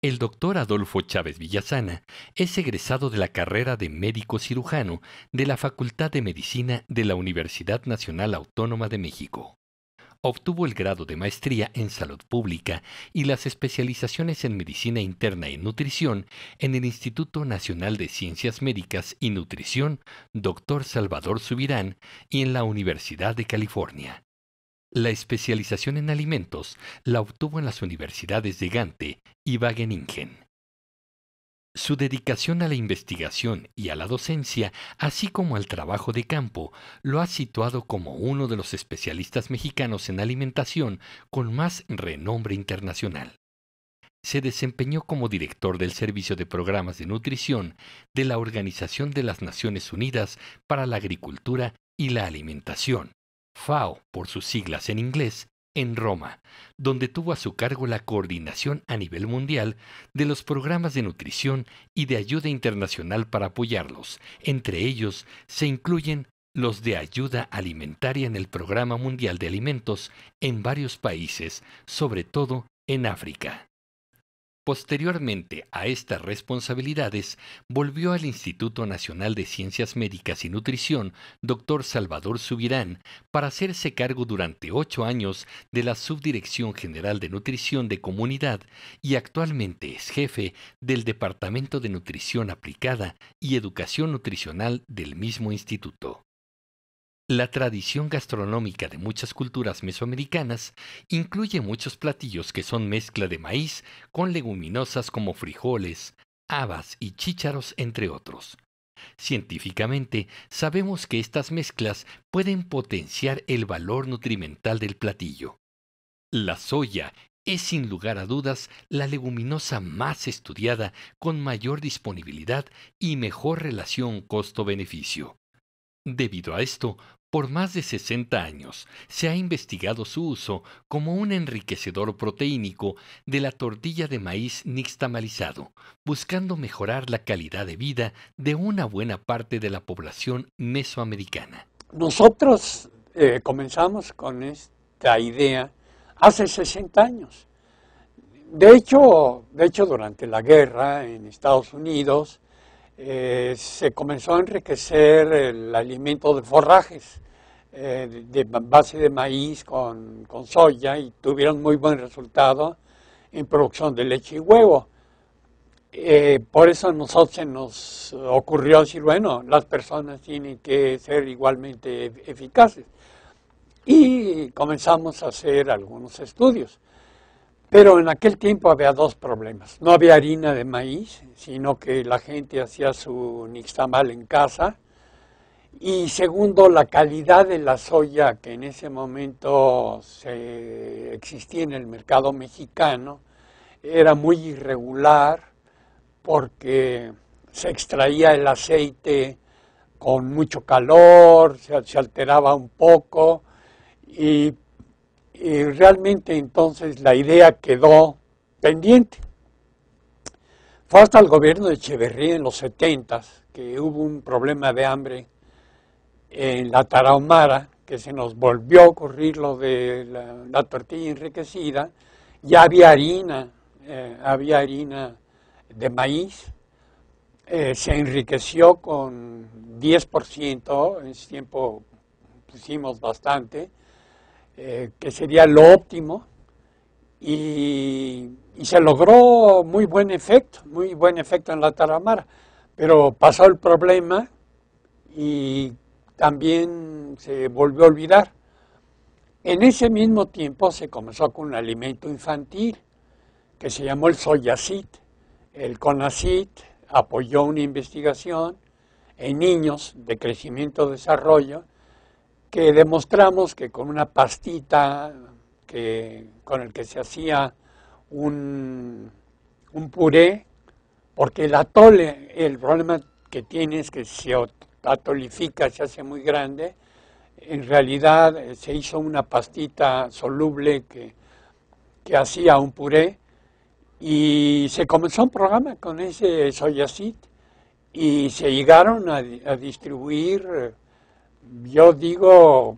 El doctor Adolfo Chávez Villasana es egresado de la carrera de médico cirujano de la Facultad de Medicina de la Universidad Nacional Autónoma de México. Obtuvo el grado de maestría en salud pública y las especializaciones en medicina interna y nutrición en el Instituto Nacional de Ciencias Médicas y Nutrición Dr. Salvador Subirán y en la Universidad de California. La especialización en alimentos la obtuvo en las universidades de Gante y Wageningen. Su dedicación a la investigación y a la docencia, así como al trabajo de campo, lo ha situado como uno de los especialistas mexicanos en alimentación con más renombre internacional. Se desempeñó como director del Servicio de Programas de Nutrición de la Organización de las Naciones Unidas para la Agricultura y la Alimentación, FAO por sus siglas en inglés, en Roma, donde tuvo a su cargo la coordinación a nivel mundial de los programas de nutrición y de ayuda internacional para apoyarlos. Entre ellos se incluyen los de ayuda alimentaria en el Programa Mundial de Alimentos en varios países, sobre todo en África. Posteriormente a estas responsabilidades, volvió al Instituto Nacional de Ciencias Médicas y Nutrición, Dr. Salvador Subirán, para hacerse cargo durante 8 años de la Subdirección General de Nutrición de Comunidad y actualmente es jefe del Departamento de Nutrición Aplicada y Educación Nutricional del mismo instituto. La tradición gastronómica de muchas culturas mesoamericanas incluye muchos platillos que son mezcla de maíz con leguminosas como frijoles, habas y chícharos, entre otros. Científicamente, sabemos que estas mezclas pueden potenciar el valor nutrimental del platillo. La soya es sin lugar a dudas la leguminosa más estudiada con mayor disponibilidad y mejor relación costo-beneficio. Debido a esto, por más de 60 años se ha investigado su uso como un enriquecedor proteínico de la tortilla de maíz nixtamalizado, buscando mejorar la calidad de vida de una buena parte de la población mesoamericana. Nosotros comenzamos con esta idea hace 60 años. De hecho, durante la guerra en Estados Unidos, se comenzó a enriquecer el alimento de forrajes de base de maíz con soya y tuvieron muy buen resultado en producción de leche y huevo. Por eso a nosotros se nos ocurrió decir, bueno, las personas tienen que ser igualmente eficaces. Y comenzamos a hacer algunos estudios. Pero en aquel tiempo había dos problemas. No había harina de maíz, sino que la gente hacía su nixtamal en casa. Y segundo, la calidad de la soya que en ese momento existía en el mercado mexicano era muy irregular porque se extraía el aceite con mucho calor, se alteraba un poco y realmente entonces la idea quedó pendiente. Fue hasta el gobierno de Echeverría en los 70s que hubo un problema de hambre en la Tarahumara, que se nos volvió a ocurrir lo de la tortilla enriquecida. Ya había harina de maíz, se enriqueció con 10%, en ese tiempo pusimos bastante, que sería lo óptimo, y se logró muy buen efecto en la Tarahumara, pero pasó el problema y también se volvió a olvidar. En ese mismo tiempo se comenzó con un alimento infantil que se llamó el Soyacit. El CONACYT apoyó una investigación en niños de crecimiento-desarrollo que demostramos que con una pastita con el que se hacía un puré, porque el atole, el problema que tiene es que se atolifica, se hace muy grande. En realidad se hizo una pastita soluble que hacía un puré y se comenzó un programa con ese Soyacit y se llegaron a distribuir, yo digo,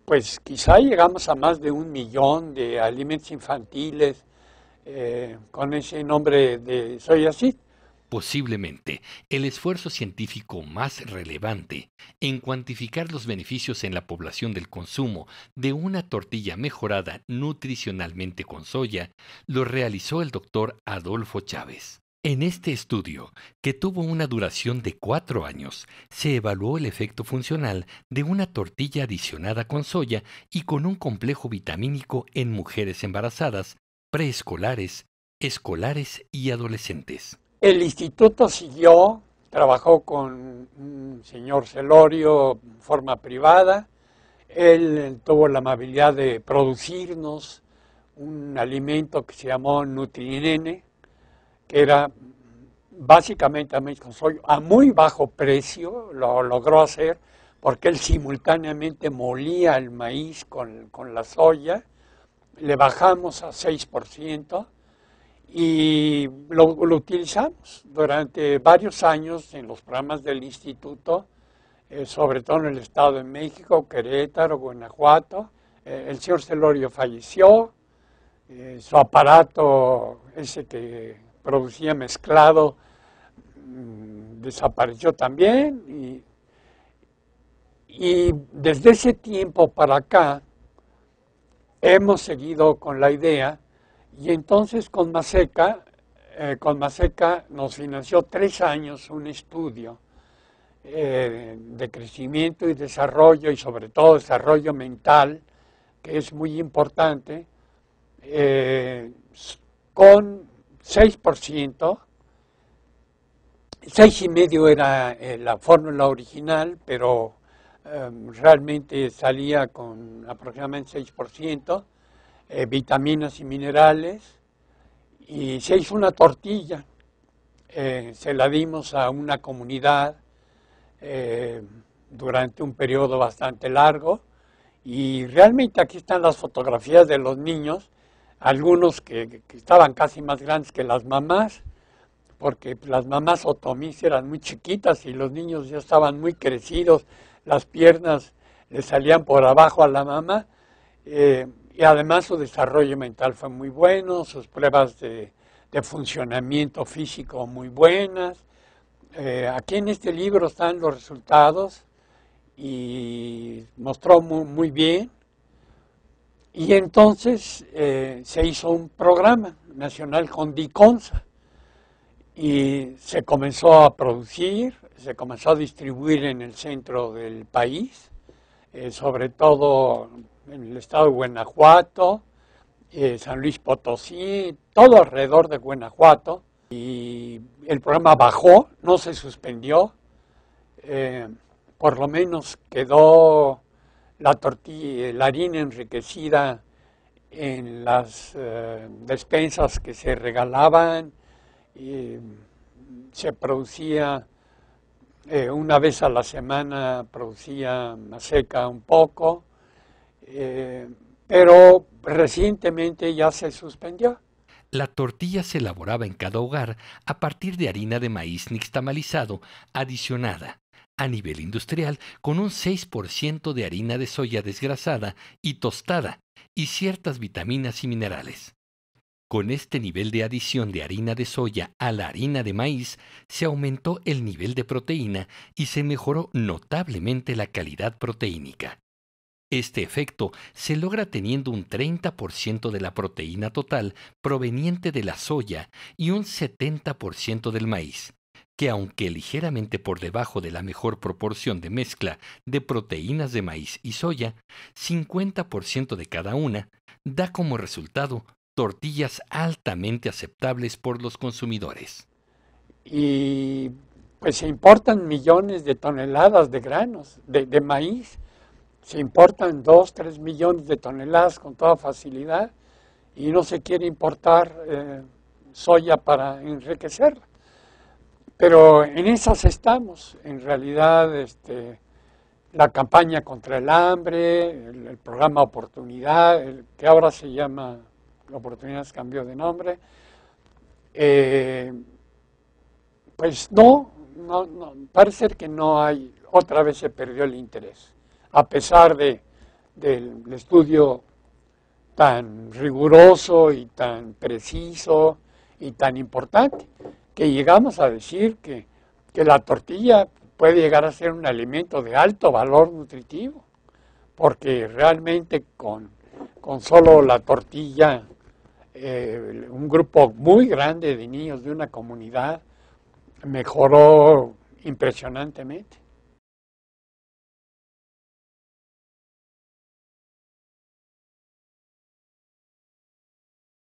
pues quizá llegamos a más de 1 millón de alimentos infantiles con ese nombre de soya seed. Posiblemente el esfuerzo científico más relevante en cuantificar los beneficios en la población del consumo de una tortilla mejorada nutricionalmente con soya lo realizó el doctor Adolfo Chávez. En este estudio, que tuvo una duración de 4 años, se evaluó el efecto funcional de una tortilla adicionada con soya y con un complejo vitamínico en mujeres embarazadas, preescolares, escolares y adolescentes. El instituto siguió, trabajó con un señor Celorio en forma privada. Él tuvo la amabilidad de producirnos un alimento que se llamó Nutrinene, que era básicamente maíz con soya, a muy bajo precio, lo logró hacer porque él simultáneamente molía el maíz con la soya, le bajamos a 6%, y lo utilizamos durante varios años en los programas del instituto, sobre todo en el Estado de México, Querétaro, Guanajuato. El señor Celorio falleció, su aparato, ese que producía mezclado, desapareció también, y desde ese tiempo para acá hemos seguido con la idea. Y entonces con Maseca nos financió 3 años un estudio de crecimiento y desarrollo, y sobre todo desarrollo mental, que es muy importante, con 6%, 6,5% era la fórmula original, pero realmente salía con aproximadamente 6%. Vitaminas y minerales, y se hizo una tortilla, se la dimos a una comunidad durante un periodo bastante largo, y realmente aquí están las fotografías de los niños, algunos que estaban casi más grandes que las mamás, porque las mamás otomís eran muy chiquitas y los niños ya estaban muy crecidos, las piernas le salían por abajo a la mamá. Y además su desarrollo mental fue muy bueno, sus pruebas de funcionamiento físico muy buenas. Aquí en este libro están los resultados y mostró muy bien. Y entonces se hizo un programa nacional con Diconsa y se comenzó a producir, se comenzó a distribuir en el centro del país, sobre todo en el estado de Guanajuato, San Luis Potosí, todo alrededor de Guanajuato, y el programa bajó, no se suspendió, por lo menos quedó la tortilla, la harina enriquecida en las despensas que se regalaban, y se producía una vez a la semana, producía Maseca un poco, pero recientemente ya se suspendió. La tortilla se elaboraba en cada hogar a partir de harina de maíz nixtamalizado adicionada a nivel industrial con un 6% de harina de soya desgrasada y tostada y ciertas vitaminas y minerales. Con este nivel de adición de harina de soya a la harina de maíz, se aumentó el nivel de proteína y se mejoró notablemente la calidad proteínica. Este efecto se logra teniendo un 30% de la proteína total proveniente de la soya y un 70% del maíz, que aunque ligeramente por debajo de la mejor proporción de mezcla de proteínas de maíz y soya, 50% de cada una, da como resultado tortillas altamente aceptables por los consumidores. Y pues se importan millones de toneladas de granos, de maíz. Se importan 2-3 millones de toneladas con toda facilidad, y no se quiere importar soya para enriquecerla. Pero en esas estamos. En realidad, la campaña contra el hambre, el programa Oportunidad, que ahora se llama Oportunidades, cambió de nombre, pues no, parece que no hay, otra vez se perdió el interés, a pesar del estudio tan riguroso y tan preciso y tan importante, que llegamos a decir que la tortilla puede llegar a ser un alimento de alto valor nutritivo, porque realmente con solo la tortilla, un grupo muy grande de niños de una comunidad mejoró impresionantemente.